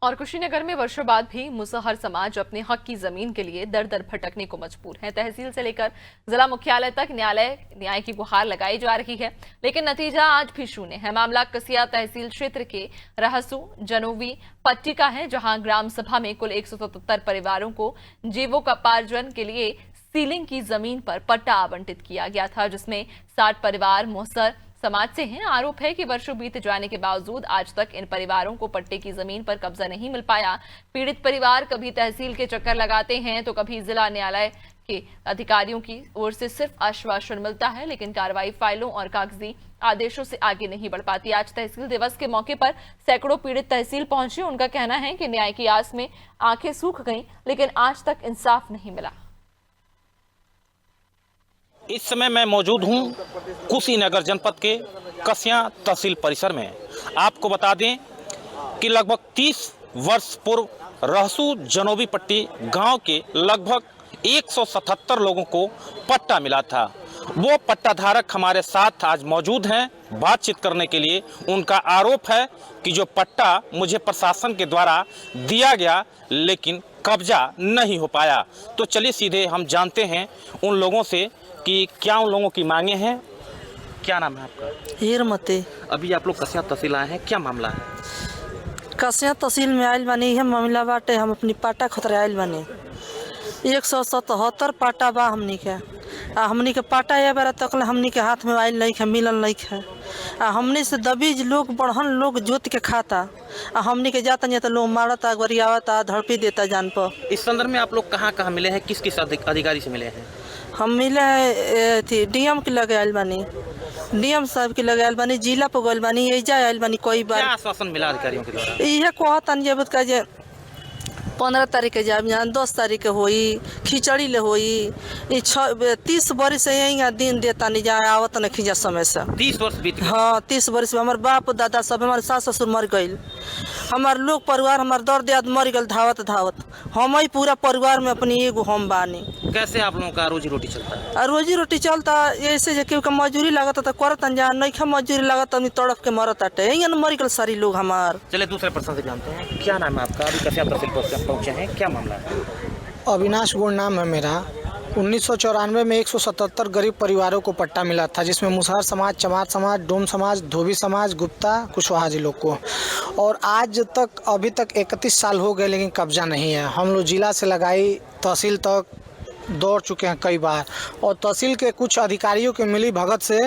और कुशीनगर में वर्षों बाद भी मुसहर समाज अपने हक की जमीन के लिए दर दर भटकने को मजबूर है। तहसील से लेकर जिला मुख्यालय तक न्याय की गुहार लगाई जा रही है, लेकिन नतीजा आज भी शून्य है। मामला कसिया तहसील क्षेत्र के रहसू जनोवी पट्टी का है, जहां ग्राम सभा में कुल 177 परिवारों को जीविकोपार्जन के लिए सीलिंग की जमीन पर पट्टा आवंटित किया गया था, जिसमें 60 परिवार मुसहर समाज से हैं। आरोप है कि वर्षों बीत जाने के बावजूद आज तक इन परिवारों को पट्टे की जमीन पर कब्जा नहीं मिल पाया। पीड़ित परिवार कभी तहसील के चक्कर लगाते हैं तो कभी जिला न्यायालय के अधिकारियों की ओर से सिर्फ आश्वासन मिलता है, लेकिन कार्रवाई फाइलों और कागजी आदेशों से आगे नहीं बढ़ पाती। आज तहसील दिवस के मौके पर सैकड़ों पीड़ित तहसील पहुंचे। उनका कहना है कि न्याय की आस में आंखें सूख गईं, लेकिन आज तक इंसाफ नहीं मिला। इस समय मैं मौजूद हूं कुशीनगर जनपद के कसिया तहसील परिसर में। आपको बता दें कि लगभग 30 वर्ष पूर्व रहसू जनोबी पट्टी गांव के लगभग 177 लोगों को पट्टा मिला था। वो पट्टाधारक हमारे साथ आज मौजूद हैं बातचीत करने के लिए। उनका आरोप है कि जो पट्टा मुझे प्रशासन के द्वारा दिया गया, लेकिन कब्जा नहीं हो पाया। तो चलिए सीधे हम जानते हैं उन लोगों से कि क्या उन लोगों की मांगे हैं। क्या नाम है आपका? हीरमती। अभी आप लोग कसिया तहसील आए हैं, क्या मामला है? कसिया तहसील में आयल बानी है मामला बाटे। हम अपनी पाटा खतरे आयल बानी। 177 पाटा बा हमनी के। हमनी के पाटा ये बार तक हमनी के हाथ में आयल नहीं है, मिलल नहीं है। हमनी से दबीज लोग बढ़न लोग जोत के खाता। हमनी के जाता नहीं तो लोग मारता, गरियावता, धड़पी देता जान पर। इस संदर्भ में आप लोग कहाँ कहाँ मिले हैं, किस किस अधिकारी से मिले हैं? हम मिले थी डीएम के लगे आयल बानी, डीएम साहब के लगे आयल बानी, जिला पर गल बानी, एजा आयल बानी। कोई बार क्या आश्वासन मिला अधिकारियों के द्वारा? यह कहतन जे 15 तारीख के जाब, 10 तारीख के होई खिचड़ी ले होई। 30 वर्ष से यही दिन देता नहीं जा आवत न खिंचा समय से। 30 वर्ष बीत गए। हाँ 30 वर्ष में हमारे बाप दादा सब, हमारे सास ससुर मर गए, हमारे लोग परिवार, हमारे दर्द याद मर गए धावत धावत। हम ही पूरा परिवार में अपनी एगो हम बानी। कैसे आप लोगों का रोजी रोटी चलता है? रोजी रोटी चलता ऐसे क्योंकि मजूरी लागत तो करत जा, नहीं मजूरी लागत तड़प के मरत आटे, मर गए सारी लोग हमार। चले दूसरे पर्सन से जानते हैं। क्या नाम है आपका? अभी कसिया तहसील पहुंचे हैं, क्या मामला है? अविनाश गुण नाम है मेरा। 1994 में 177 गरीब परिवारों को पट्टा मिला था, जिसमें मुसहर समाज, चमार समाज, डोम समाज, धोबी समाज, गुप्ता, कुशवाहा जी लोग को। और आज तक अभी तक 31 साल हो गए, लेकिन कब्जा नहीं है। हम लोग जिला से लगाई तहसील तक दौड़ चुके हैं कई बार, और तहसील के कुछ अधिकारियों के मिली भगत से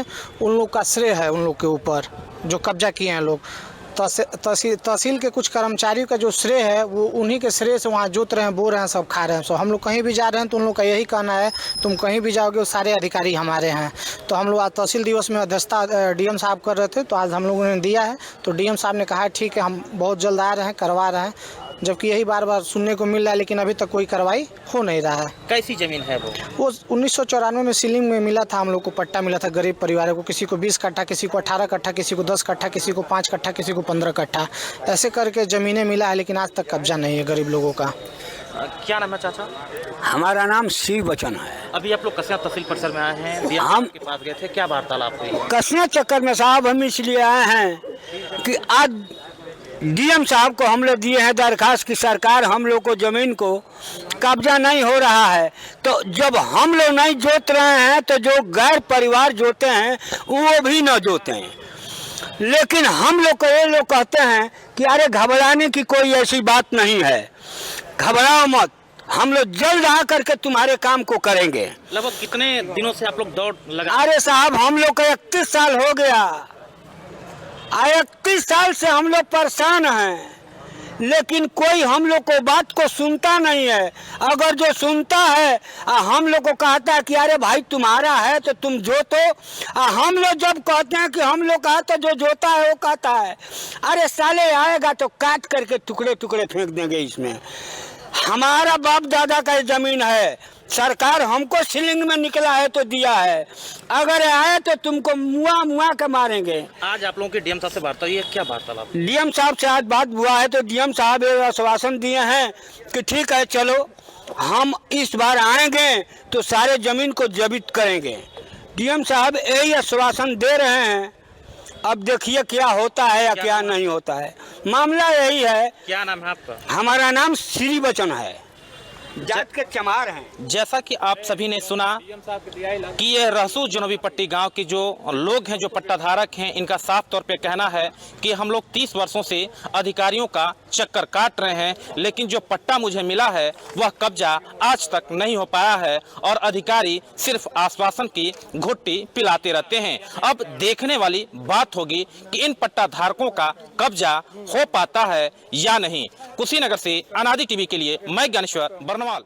उन लोग का श्रेय है, उन लोग के ऊपर जो कब्जा किए हैं लोग। तहसील के कुछ कर्मचारियों का जो श्रेय है वो उन्हीं के श्रेय से वहाँ जोत रहे हैं, बो रहे हैं, सब खा रहे हैं। सो हम लोग कहीं भी जा रहे हैं तो उन लोग का यही कहना है, तुम कहीं भी जाओगे वो सारे अधिकारी हमारे हैं। तो हम लोग आज तहसील दिवस में अध्यक्षता डीएम साहब कर रहे थे, तो आज हम लोगों ने दिया है। तो डीएम साहब ने कहा है ठीक है, हम बहुत जल्द आ रहे हैं, करवा रहे हैं। जबकि यही बार बार सुनने को मिल रहा है, लेकिन अभी तक कोई कार्रवाई हो नहीं रहा है। कैसी जमीन है वो? 1994 में सीलिंग में मिला था, हम लोग को पट्टा मिला था गरीब परिवारों को। किसी को 20 कट्ठा, किसी को 18 कट्ठा, किसी को 10 कट्ठा, किसी को 5 कट्ठा, किसी को 15 कट्ठा, ऐसे करके ज़मीनें मिला है, लेकिन आज तक कब्जा नहीं है गरीब लोगों का। क्या नाम है चाचा? हमारा नाम शिव बचन है। अभी आप लोग कसिया तहसील परिसर में आए हैं, हम के पास गए थे, क्या वार्तालाप हुई? कसिया चक्कर में साहब हम इसलिए आए हैं कि आज डीएम साहब को हम लोग दिए हैं दरखास्त की सरकार हम लोग को ज़मीन को कब्जा नहीं हो रहा है। तो जब हम लोग नहीं जोत रहे हैं तो जो गैर परिवार जोते हैं वो भी न जोते हैं। लेकिन हम लोग को ये लोग कहते हैं कि अरे घबराने की कोई ऐसी बात नहीं है, घबराओ मत, हम लोग जल्द आ करके तुम्हारे काम को करेंगे। लगभग कितने दिनों से आप लोग दौड़ लगा? अरे साहब हम लोग को 31 साल हो गया, 31 साल से हम लोग परेशान हैं, लेकिन कोई हम लोग को बात को सुनता नहीं है। अगर जो सुनता है हम लोग को कहता है कि अरे भाई तुम्हारा है तो तुम जोतो। हम लोग जब कहते हैं कि हम लोग का तो जो जोता है वो कहता है अरे साले आएगा तो काट करके टुकड़े टुकड़े फेंक देंगे। इसमें हमारा बाप दादा का ज़मीन है, सरकार हमको सीलिंग में निकला है तो दिया है, अगर आए तो तुमको मुआ के मारेंगे। आज आप लोगों के डीएम साहब से बात हुई है, क्या वार्तालाप? डीएम साहब से आज बात हुआ है तो डीएम साहब ये आश्वासन दिए हैं कि ठीक है चलो हम इस बार आएंगे तो सारे ज़मीन को जब्त करेंगे। डीएम साहब यही आश्वासन दे रहे हैं अब देखिए क्या होता है या क्या नहीं होता है। मामला यही है। क्या नाम है आपका? हमारा नाम श्री बचन है, जात के चमार हैं। जैसा कि आप सभी ने सुना कि ये रहसू जनोबी पट्टी गांव के जो लोग हैं, जो पट्टाधारक हैं, इनका साफ तौर पे कहना है कि हम लोग 30 वर्षों से अधिकारियों का चक्कर काट रहे हैं, लेकिन जो पट्टा मुझे मिला है वह कब्जा आज तक नहीं हो पाया है और अधिकारी सिर्फ आश्वासन की घुट्टी पिलाते रहते हैं। अब देखने वाली बात होगी कि इन पट्टाधारकों का कब्जा हो पाता है या नहीं। कुशीनगर से अनादि टीवी के लिए मैं ज्ञानेश्वर बर्नवाल।